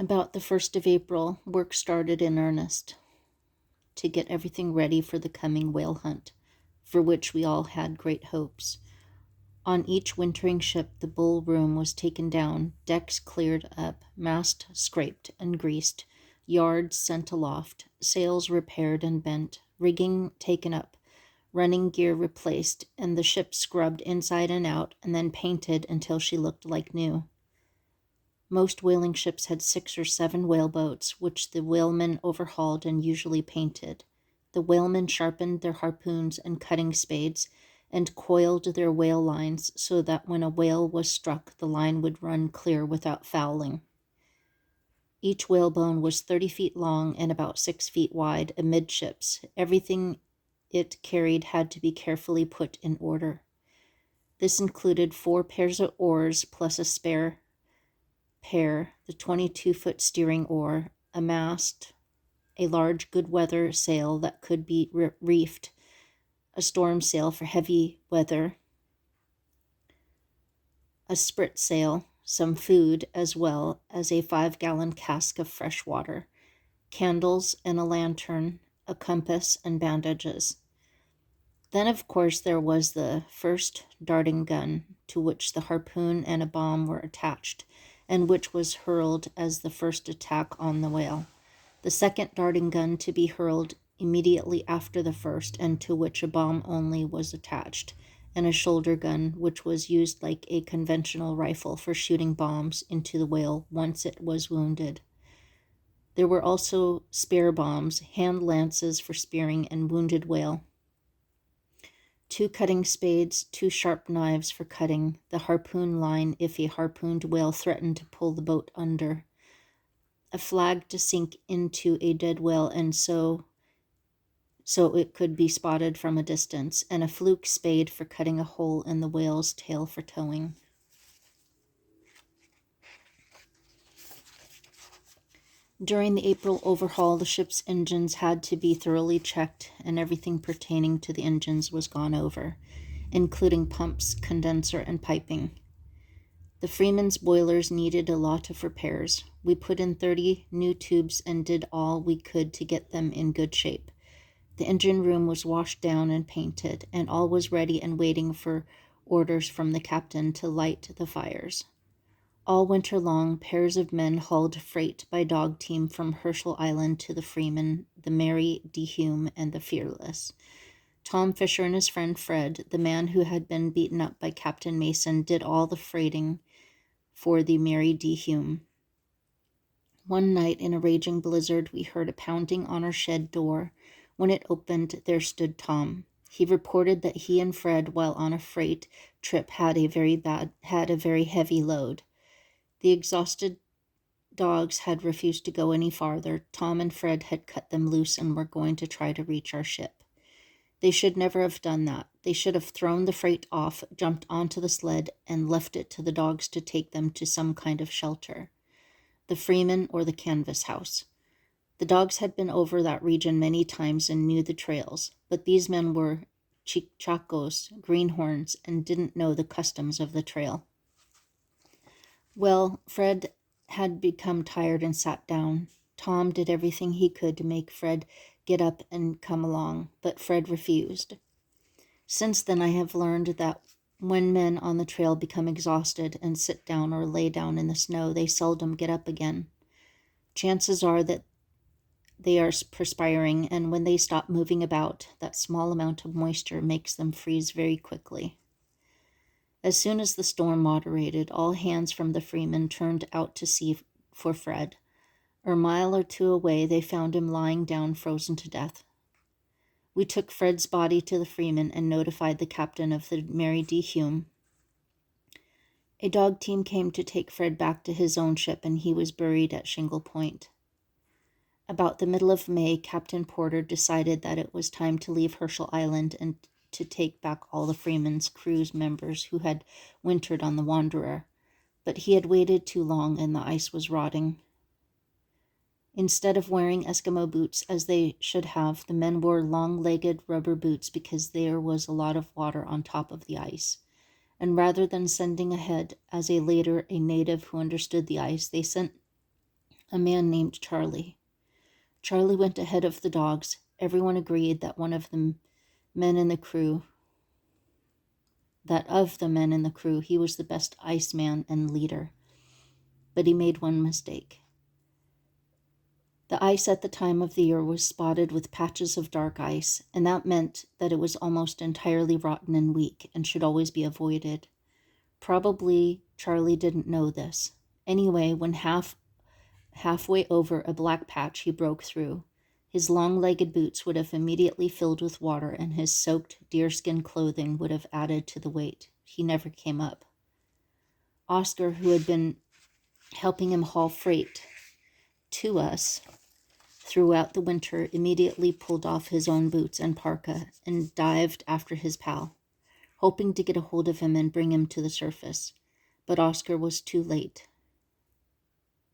About the 1st of April, work started in earnest to get everything ready for the coming whale hunt, for which we all had great hopes. On each wintering ship, the bull room was taken down, decks cleared up, mast scraped and greased, yards sent aloft, sails repaired and bent, rigging taken up, running gear replaced, and the ship scrubbed inside and out and then painted until she looked like new. Most whaling ships had 6 or 7 whaleboats, which the whalemen overhauled and usually painted. The whalemen sharpened their harpoons and cutting spades, and coiled their whale lines so that when a whale was struck, the line would run clear without fouling. Each whalebone was 30 feet long and about 6 feet wide amidships. Everything it carried had to be carefully put in order. This included 4 pairs of oars plus a spare pair, the 22-foot steering oar, a mast, a large good weather sail that could be reefed, a storm sail for heavy weather, a sprit sail, some food, as well as a 5-gallon cask of fresh water, candles and a lantern, a compass, and bandages. Then, of course, there was the first darting gun, to which the harpoon and a bomb were attached, and which was hurled as the first attack on the whale. The second darting gun to be hurled immediately after the first, and to which a bomb only was attached, and a shoulder gun, which was used like a conventional rifle for shooting bombs into the whale once it was wounded. There were also spear bombs, hand lances for spearing and wounded whale, 2 cutting spades, 2 sharp knives for cutting, the harpoon line if a harpooned whale threatened to pull the boat under, a flag to sink into a dead whale and so it could be spotted from a distance, and a fluke spade for cutting a hole in the whale's tail for towing. During the April overhaul, the ship's engines had to be thoroughly checked, and everything pertaining to the engines was gone over, including pumps, condenser, and piping. The Freeman's boilers needed a lot of repairs. We put in 30 new tubes and did all we could to get them in good shape. The engine room was washed down and painted, and all was ready and waiting for orders from the captain to light the fires. All winter long, pairs of men hauled freight by dog team from Herschel Island to the Freeman, the Mary D. Hume, and the Fearless. Tom Fisher and his friend Fred, the man who had been beaten up by Captain Mason, did all the freighting for the Mary D. Hume. One night in a raging blizzard, we heard a pounding on our shed door. When it opened, there stood Tom. He reported that he and Fred, while on a freight trip, had a very heavy load. The exhausted dogs had refused to go any farther. Tom and Fred had cut them loose and were going to try to reach our ship. They should never have done that. They should have thrown the freight off, jumped onto the sled, and left it to the dogs to take them to some kind of shelter, the Freeman or the canvas house. The dogs had been over that region many times and knew the trails, but these men were chacos, greenhorns, and didn't know the customs of the trail. Well, Fred had become tired and sat down. Tom did everything he could to make Fred get up and come along, but Fred refused. Since then, I have learned that when men on the trail become exhausted and sit down or lay down in the snow, they seldom get up again. Chances are that they are perspiring, and when they stop moving about, that small amount of moisture makes them freeze very quickly. As soon as the storm moderated, all hands from the Freeman turned out to sea for Fred. A mile or 2 away, they found him lying down, frozen to death. We took Fred's body to the Freeman and notified the captain of the Mary D. Hume. A dog team came to take Fred back to his own ship, and he was buried at Shingle Point. About the middle of May, Captain Porter decided that it was time to leave Herschel Island and to take back all the Freeman's crew's members who had wintered on the Wanderer, but he had waited too long and the ice was rotting. Instead of wearing Eskimo boots as they should have, the men wore long-legged rubber boots because there was a lot of water on top of the ice. And rather than sending ahead as a native who understood the ice, they sent a man named Charlie. Charlie went ahead of the dogs. Everyone agreed that of the men in the crew, he was the best iceman and leader. But he made one mistake. The ice at the time of the year was spotted with patches of dark ice, and that meant that it was almost entirely rotten and weak and should always be avoided. Probably Charlie didn't know this. Anyway, when halfway over a black patch, he broke through. His long-legged boots would have immediately filled with water, and his soaked deerskin clothing would have added to the weight. He never came up. Oscar, who had been helping him haul freight to us throughout the winter, immediately pulled off his own boots and parka and dived after his pal, hoping to get a hold of him and bring him to the surface. But Oscar was too late.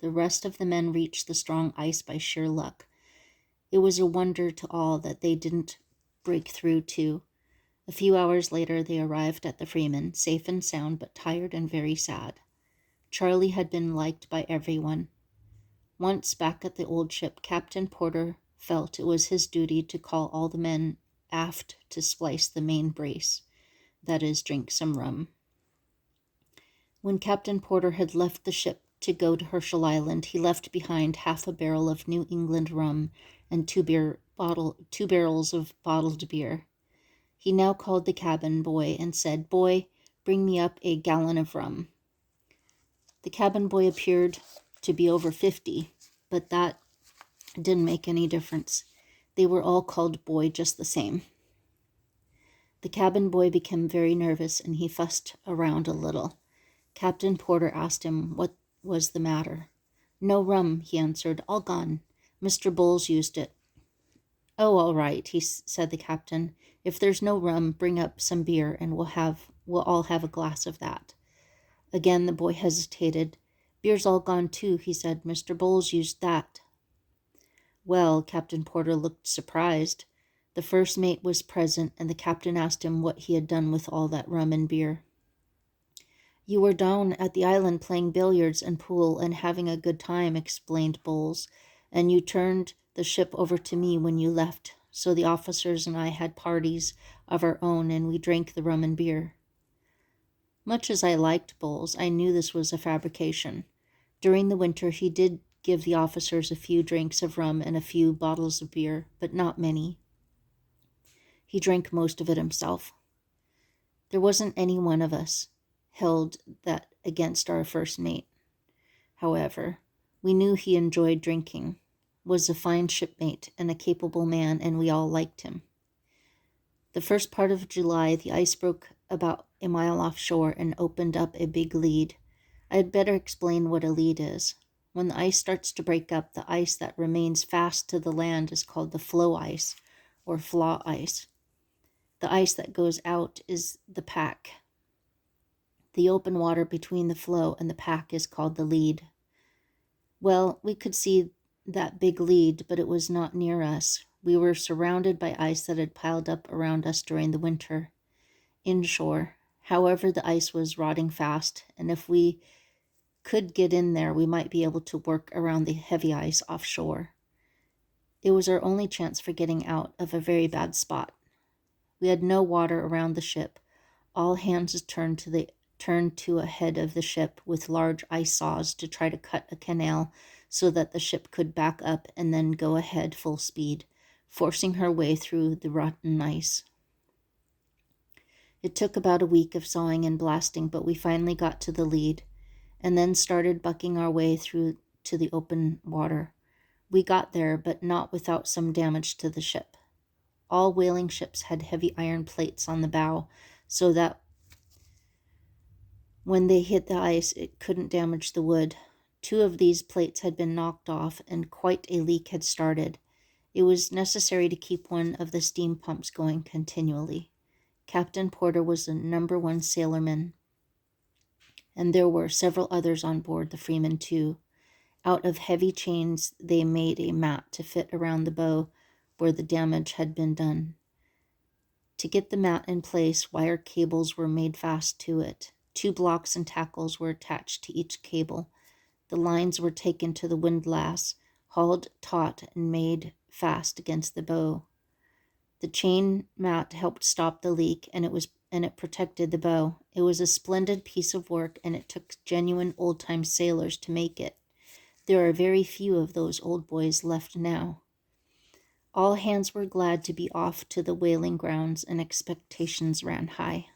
The rest of the men reached the strong ice by sheer luck. It was a wonder to all that they didn't break through too. A few hours later, they arrived at the Freeman, safe and sound, but tired and very sad. Charlie had been liked by everyone. Once back at the old ship, Captain Porter felt it was his duty to call all the men aft to splice the main brace, that is, drink some rum. When Captain Porter had left the ship to go to Herschel Island, he left behind half a barrel of New England rum and two barrels of bottled beer. He now called the cabin boy and said, "Boy, bring me up a gallon of rum." The cabin boy appeared to be over 50, but that didn't make any difference. They were all called boy just the same. The cabin boy became very nervous, and he fussed around a little. Captain Porter asked him what was the matter. "No rum," he answered. "All gone. Mr. Bowles used it." "Oh, all right," said the captain. "If there's no rum, bring up some beer, and we'll all have a glass of that." Again the boy hesitated. "Beer's all gone too," he said. "Mr. Bowles used that." Well, Captain Porter looked surprised. The first mate was present, and the captain asked him what he had done with all that rum and beer. "You were down at the island playing billiards and pool and having a good time," explained Bowles, "and you turned the ship over to me when you left, so the officers and I had parties of our own, and we drank the rum and beer." Much as I liked Bowles, I knew this was a fabrication. During the winter, he did give the officers a few drinks of rum and a few bottles of beer, but not many. He drank most of it himself. There wasn't any one of us held that against our first mate. However, we knew he enjoyed drinking, was a fine shipmate, and a capable man, and we all liked him. The first part of July, the ice broke about a mile offshore and opened up a big lead. I had better explain what a lead is. When the ice starts to break up, the ice that remains fast to the land is called the floe ice, or flaw ice. The ice that goes out is the pack. The open water between the floe and the pack is called the lead. Well, we could see that big lead, but it was not near us. We were surrounded by ice that had piled up around us during the winter. Inshore, however, the ice was rotting fast, and if we could get in there, we might be able to work around the heavy ice offshore. It was our only chance for getting out of a very bad spot. We had no water around the ship. All hands turned to a head of the ship with large ice saws to try to cut a canal so that the ship could back up and then go ahead full speed, forcing her way through the rotten ice. It took about a week of sawing and blasting, but we finally got to the lead, and then started bucking our way through to the open water. We got there, but not without some damage to the ship. All whaling ships had heavy iron plates on the bow, so that when they hit the ice, it couldn't damage the wood. 2 of these plates had been knocked off, and quite a leak had started. It was necessary to keep one of the steam pumps going continually. Captain Porter was the number 1 sailorman, and there were several others on board the Freeman too. Out of heavy chains, they made a mat to fit around the bow where the damage had been done. To get the mat in place, wire cables were made fast to it. 2 blocks and tackles were attached to each cable. The lines were taken to the windlass, hauled taut, and made fast against the bow. The chain mat helped stop the leak, and it protected the bow. It was a splendid piece of work, and it took genuine old-time sailors to make it. There are very few of those old boys left now. All hands were glad to be off to the whaling grounds, and expectations ran high.